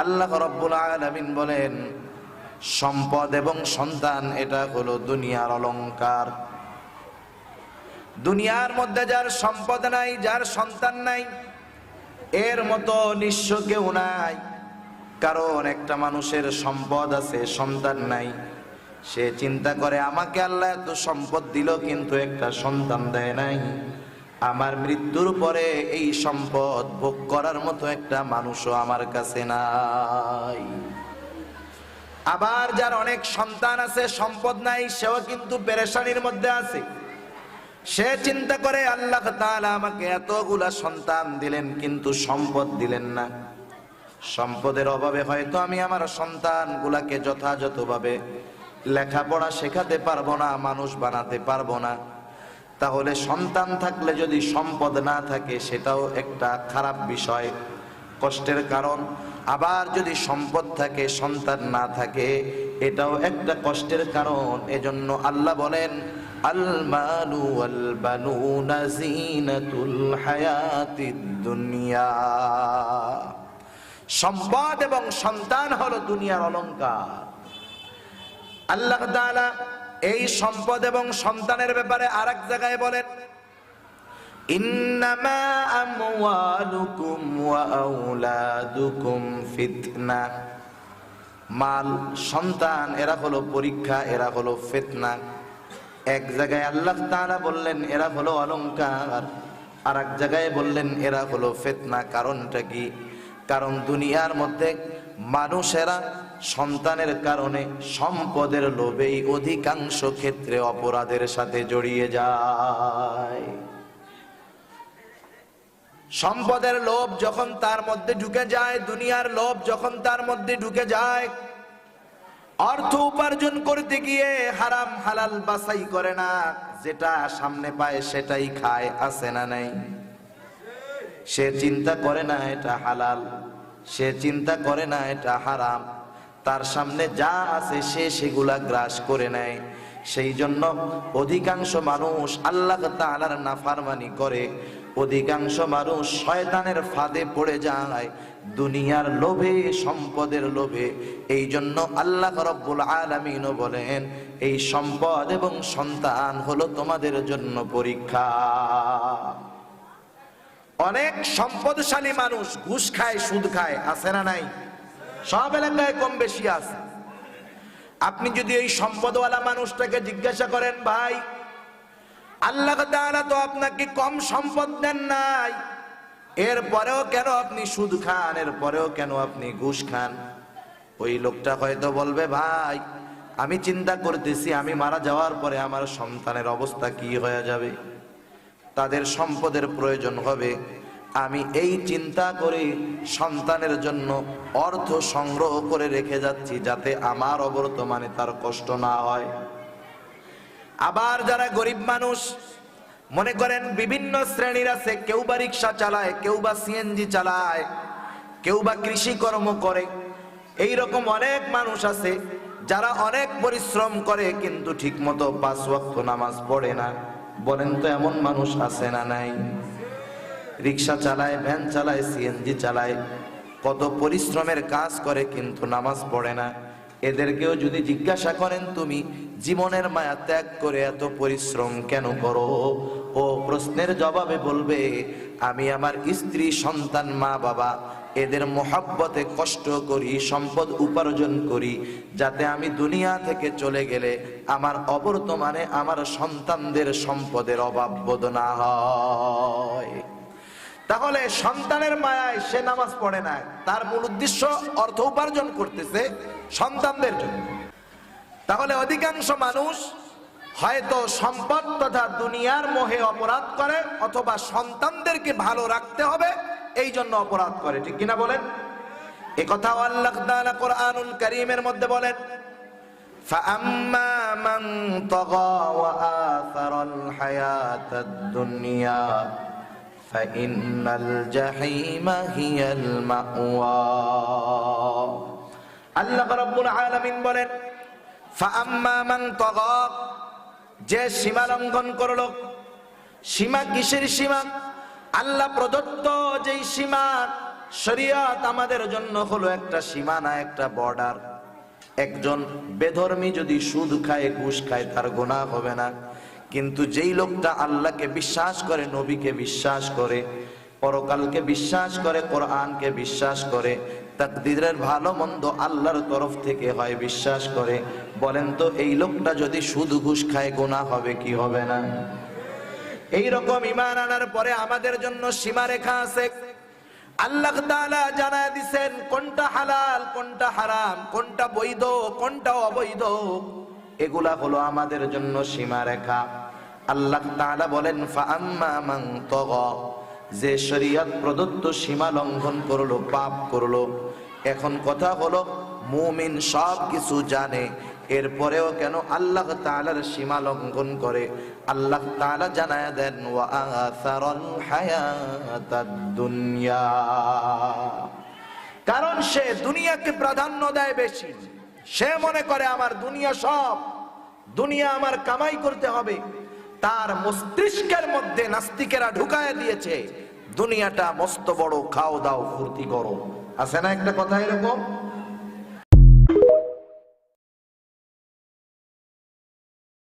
আল্লাহ রাব্বুল আলামিন বলেন, সম্পদ এবং সন্তান এটা হলো দুনিয়ার অলংকার। দুনিয়ার মধ্যে যার সম্পদ নাই, যার সন্তান নাই, এর মতো নিঃস্ব কেউ নাই। কারণ একটা মানুষের সম্পদ আছে, সন্তান নাই, সে চিন্তা করে আমাকে আল্লাহ এত সম্পদ দিল কিন্তু একটা সন্তান দেয় নাই, আমার মৃত্যুর পরে এই সম্পদ ভোগ করার মতো একটা মানুষও আমার কাছে নাই। আবার যার অনেক সন্তান আছে, সম্পদ নাই, সেও কিন্তু পেরেশানির মধ্যে আছে। সে চিন্তা করে আল্লাহ তাআলা আমাকে এতগুলা সন্তান দিলেন কিন্তু সম্পদ দিলেন না। সম্পদের অভাবে হয়তো আমি আমার সন্তানগুলাকে যথাযথভাবে লেখাপড়া শেখাতে পারবো না, মানুষ বানাতে পারবো না। তাহলে সন্তান থাকলে যদি সম্পদ না থাকে সেটাও একটা খারাপ বিষয়, কষ্টের কারণ। আবার যদি সম্পদ থাকে সন্তান না থাকে এটাও একটা কষ্টের কারণ। এজন্য আল্লাহ বলেন, আল মালু ওয়াল বানুনা জিনাতুল হায়াতিদ দুনিয়া। সম্পদ এবং সন্তান হলো দুনিয়ার অলংকার। আল্লাহ তাআলা এই সম্পদ এবং সন্তানের ব্যাপারে আরেক জায়গায় বলেন, ইন্নামা আমওয়ালুকুম ওয়া আওলাদুকুম ফিতনা। মাল, সন্তান এরা হলো পরীক্ষা, এরা হলো ফিতনা। এক জায়গায় আল্লাহ তাআলা বললেন এরা হলো অলংকার, আর এক জায়গায় বললেন এরা হলো ফিতনা। কারণটা কি? কারণ দুনিয়ার মধ্যে মানুষেরা সন্তানের কারণে, সম্পদের লোভেই অধিকাংশ ক্ষেত্রে অপরাধের সাথে জড়িয়ে যায়। সম্পদের লোভ যখন তার মধ্যে ঢুকে যায়, দুনিয়ার লোভ যখন তার মধ্যে ঢুকে যায়, অর্থ উপার্জন করতে গিয়ে হারাম হালাল বাছাই করে না, যেটা সামনে পায় সেটাই খায়, আছে না নাই? সে চিন্তা করে না এটা হালাল, সে চিন্তা করে না এটা হারাম, তার সামনে যা আছে সে সেগুলা গ্রাস করে নেয়। সেই জন্য অধিকাংশ মানুষ আল্লাহ তাআলার নাফরমানি করে, অধিকাংশ মানুষ শয়তানের ফাঁদে পড়ে যায় দুনিয়ার লোভে, সম্পদের লোভে। এই জন্য আল্লাহ রাব্বুল আলামিন বলেন, এই সম্পদ এবং সন্তান হলো তোমাদের জন্য পরীক্ষা। অনেক সম্পদশালী মানুষ ঘুষ খায়, সুদ খায়, আছে না নাই? সব এলাকায় কম বেশি আছে। আপনি যদি এই সম্পদওয়ালা মানুষটাকে জিজ্ঞাসা করেন, ভাই আল্লাহ তাআলা তো আপনাকে কম সম্পদ দেন নাই, এরপরেও কেন আপনি সুদ খান, এরপরেও কেন আপনি ঘুষ খান? ওই লোকটা হয়তো বলবে, ভাই আমি চিন্তা করতেছি আমি মারা যাওয়ার পরে আমার সন্তানের অবস্থা কি হয়ে যাবে, তাদের সম্পদের প্রয়োজন হবে, আমি এই চিন্তা করে সন্তানের জন্য অর্থ সংগ্রহ করে রেখে যাচ্ছি যাতে আমার অবর্তমানে তার কষ্ট না হয়। আবার যারা গরিব মানুষ, মনে করেন বিভিন্ন শ্রেণীর আছে, কেউ বা রিক্সা চালায়, কেউ বা সিএনজি চালায়, কেউ বা কৃষিকর্ম করে, এই রকম অনেক মানুষ আছে যারা অনেক পরিশ্রম করে কিন্তু ঠিক মতো 5 ওয়াক্ত নামাজ পড়ে না। বলেন তো এমন মানুষ আছে না নাই? রিক্সা চালায়, ভ্যান চালায়, সিএনজি চালায়, কত পরিশ্রমের কাজ করে কিন্তু নামাজ পড়ে না। এদেরকেও যদি জিজ্ঞাসা করেন তুমি জীবনের মায়া ত্যাগ করে এত পরিশ্রম কেন করো, ও প্রশ্নের জবাবে বলবে, আমি আমার স্ত্রী, সন্তান, মা বাবা এদের মোহাব্বতে কষ্ট করি, সম্পদ উপার্জন করি, যাতে আমি দুনিয়া থেকে চলে গেলে আমার অবর্তমানে আমার সন্তানদের সম্পদের অভাব বোধ না হয়। তাহলে সন্তানের মায়ায় সে নামাজ পড়ে না, তার মূল উদ্দেশ্য অর্থ উপার্জন করতেছে সন্তানদের জন্য। তাহলে অধিকাংশ মানুষ হয়তো সম্পদ তথা দুনিয়ার মোহে অপরাধ করে, অথবা সন্তানদেরকে ভালো রাখতে হবে এই জন্য অপরাধ করে। ঠিক কিনা বলেন? এই কথা আল্লাহ তাআলা কোরআনুল কারীমের মধ্যে বলেন, ফাআম্মা মান তাগা ওয়া আসারাল হায়াতাদ দুনিয়া ফাইন্নাল জাহিমা হিয়াল মাওয়া। আল্লাহ রাব্বুল আলামিন বলেন, ফাআম্মা মান তাগা, যে সীমা লঙ্ঘন করলো। সীমা কিসের সীমা? আল্লাহ প্রদত্ত যেই সীমা, শরীয়ত আমাদের জন্য হলো একটা সীমানা, একটা বর্ডার। একজন বেধর্মী যদি সুদ খায়, ঘুষ খায়, তার গুনাহ হবে না। কিন্তু যেই লোকটা আল্লাহকে বিশ্বাস করে, নবীকে বিশ্বাস করে, পরকালকে বিশ্বাস করে, কোরআনকে বিশ্বাস করে, তাকদীরের ভালো মন্দ আল্লাহর তরফ থেকে হয় বিশ্বাস করে, বলেন তো এই লোকটা যদি সুদ ঘুষ খায় গুনাহ হবে কি হবে না? এই রকম ঈমান আনার পরে আমাদের জন্য সীমারেখা আছে। আল্লাহ তাআলা জানায় দিবেন কোনটা হালাল, কোনটা হারাম, কোনটা বৈধ, কোনটা অবৈধ। এগুলা হলো আমাদের জন্য সীমারেখা। আল্লাহ তাআলা বলেন ফাআম্মা মান তাগা, যে শরীয়ত প্রদত্ত সীমা লঙ্ঘন করলো, পাপ করলো। এখন কথা হলো মুমিন সব কিছু জানে, এরপরেও কেন আল্লাহ তাআলার সীমা লঙ্ঘন করে? আল্লাহ তাআলা জানায় দেন ওয়া আসারাল হায়াতাদ দুনিয়া, কারণ সে দুনিয়াকে প্রাধান্য দেয় বেশি। সে মনে করে আমার দুনিয়া সব, দুনিয়া আমার কামাই করতে হবে। তার মস্তিষ্কের মধ্যে নাস্তিকেরা ঢুকায় দিয়েছে দুনিয়াটা মস্ত বড়, খাও দাও ফুর্তি করো। আছে না একটা কথা এরকম?